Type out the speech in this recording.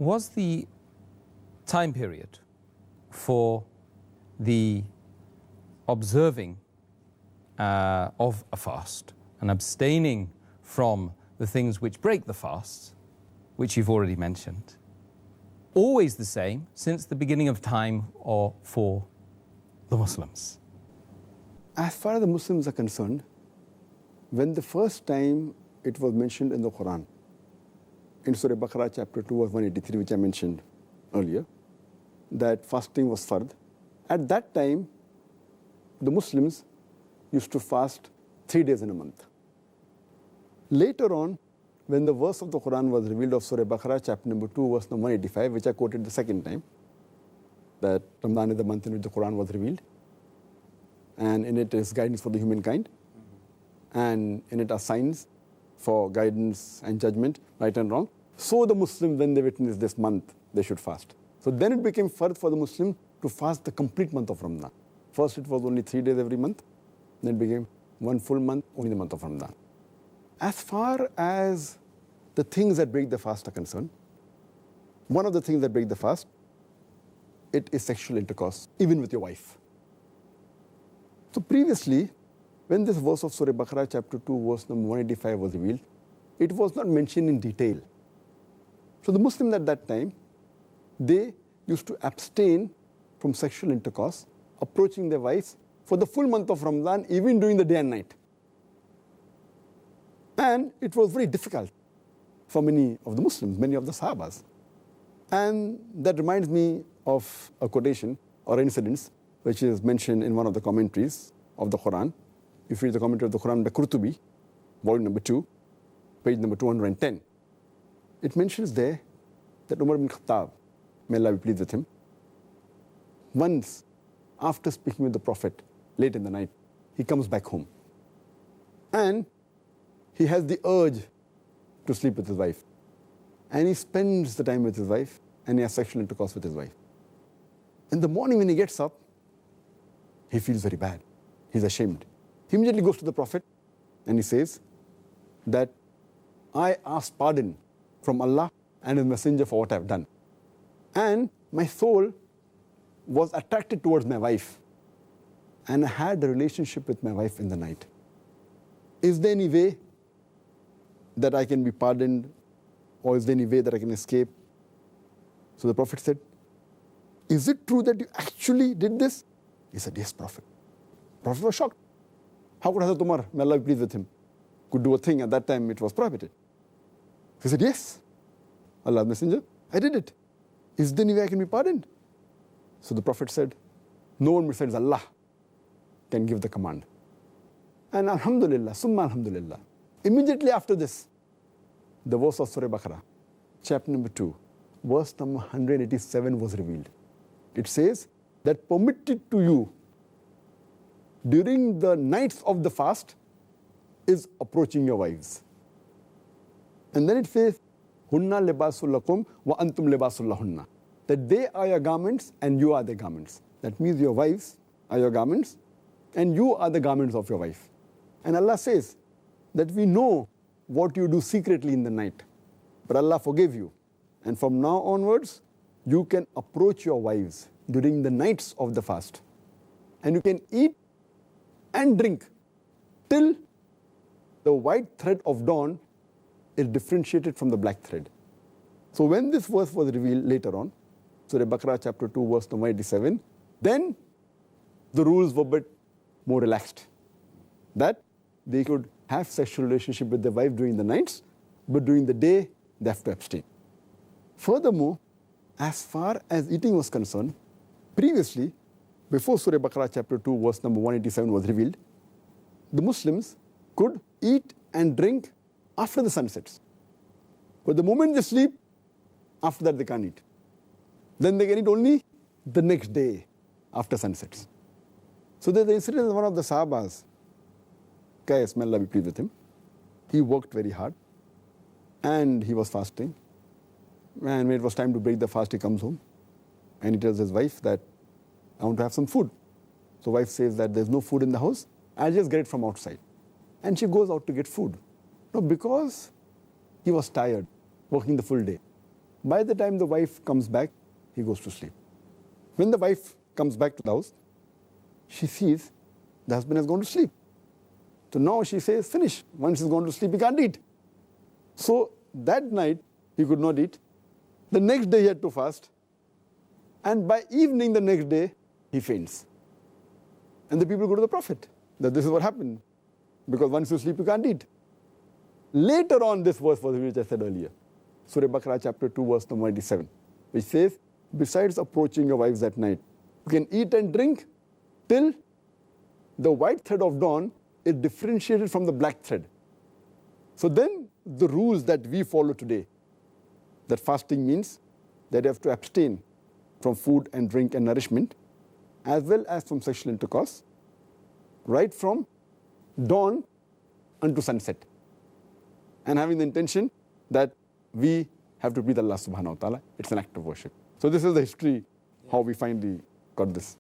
was the time period for the observing of a fast and abstaining from the things which break the fast, which you've already mentioned, always the same since the beginning of time or for the Muslims? As far as the Muslims are concerned, when the first time it was mentioned in the Quran, in Surah Baqarah chapter 2 verse 183, which I mentioned earlier, that fasting was fard, at that time the Muslims used to fast 3 days in a month. Later on, when the verse of the Quran was revealed of Surah Baqarah chapter number 2 verse number 185, which I quoted the second time, that Ramadan is the month in which the Quran was revealed, and in it is guidance for the humankind, and in it are signs for guidance and judgment, right and wrong. So the Muslims, when they witness this month, they should fast. So then it became fard for the Muslim to fast the complete month of Ramadan. First it was only 3 days every month, then it became 1 full month, only the month of Ramadan. As far as the things that break the fast are concerned, one of the things that break the fast, it is sexual intercourse, even with your wife. So previously, when this verse of Surah Baqarah chapter 2 verse number 185 was revealed, it was not mentioned in detail. So the Muslims at that time, they used to abstain from sexual intercourse, approaching their wives for the full month of Ramadan, even during the day and night. And it was very difficult for many of the Muslims, many of the Sahabas. And that reminds me of a quotation or incidents which is mentioned in one of the commentaries of the Quran. If you read the commentary of the Quran by Qurtubi, volume number 2, page number 210, it mentions there that Umar ibn Khattab, may Allah be pleased with him, once after speaking with the Prophet late in the night, he comes back home. And he has the urge to sleep with his wife. And he spends the time with his wife and he has sexual intercourse with his wife. In the morning when he gets up, he feels very bad. He's ashamed. He immediately goes to the Prophet and he says that I ask pardon from Allah and His Messenger for what I've done. And my soul was attracted towards my wife and I had a relationship with my wife in the night. Is there any way that I can be pardoned, or is there any way that I can escape? So the Prophet said, is it true that you actually did this? He said, yes, Prophet. Prophet was shocked. How could Hazrat Umar, may Allah be pleased with him, could do a thing at that time it was prohibited? He said, yes, Allah's Messenger, I did it. Is there any way I can be pardoned? So the Prophet said, no one besides Allah can give the command. And alhamdulillah, summa alhamdulillah, immediately after this, the verse of Surah Baqarah, chapter number 2, verse number 187 was revealed. It says that permitted to you during the nights of the fast is approaching your wives. And then it says, Hunna libasul lakum wa antum libasul lahunna, that they are your garments and you are their garments. That means your wives are your garments and you are the garments of your wife. And Allah says that we know what you do secretly in the night, but Allah forgave you. And from now onwards, you can approach your wives during the nights of the fast. And you can eat and drink till the white thread of dawn is differentiated from the black thread. So when this verse was revealed later on, Surah Baqarah chapter 2 verse number 87, then the rules were a bit more relaxed. That they could have sexual relationship with their wife during the nights, but during the day they have to abstain. Furthermore, as far as eating was concerned, previously, before Surah Baqarah chapter 2 verse number 187 was revealed, the Muslims could eat and drink after the sun sets. But the moment they sleep, after that they can't eat. Then they can eat only the next day after sunsets. So there's the incident of one of the Sahabas, Qais, may Allah be pleased with him. He worked very hard and he was fasting. And when it was time to break the fast, he comes home and he tells his wife that I want to have some food. So wife says that there's no food in the house, I'll just get it from outside. And she goes out to get food. No, because he was tired, working the full day. By the time the wife comes back, he goes to sleep. When the wife comes back to the house, she sees the husband has gone to sleep. So now she says, finish. Once he's gone to sleep, he can't eat. So that night, he could not eat. The next day, he had to fast. And by evening the next day, he faints. And the people go to the Prophet, that this is what happened. Because once you sleep, you can't eat. Later on, this verse was which I said earlier. Surah Baqarah chapter 2, verse number 87, which says, besides approaching your wives at night, you can eat and drink till the white thread of dawn is differentiated from the black thread. So then the rules that we follow today, that fasting means that you have to abstain from food and drink and nourishment, as well as from sexual intercourse, right from dawn unto sunset. And having the intention that we have to breathe Allah subhanahu wa ta'ala. It's an act of worship. So this is the history, how we finally got this.